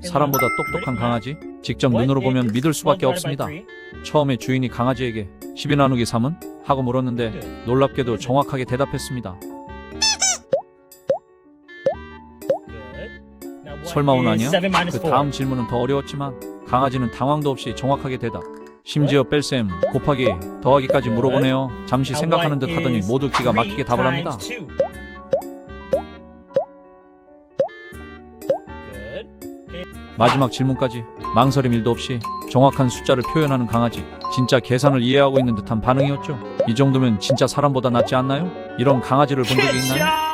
사람보다 똑똑한 강아지? 직접 눈으로 보면 믿을 수밖에 없습니다. 처음에 주인이 강아지에게 12 나누기 3은? 하고 물었는데 놀랍게도 정확하게 대답했습니다. 설마 운 아니야? 그 다음 질문은 더 어려웠지만 강아지는 당황도 없이 정확하게 대답. 심지어 뺄셈, 곱하기, 더하기까지 물어보네요. 잠시 생각하는 듯 하더니 모두 기가 막히게 답을 합니다. 마지막 질문까지 망설임 1도 없이 정확한 숫자를 표현하는 강아지. 진짜 계산을 이해하고 있는 듯한 반응이었죠. 이 정도면 진짜 사람보다 낫지 않나요? 이런 강아지를 본 적이 있나요?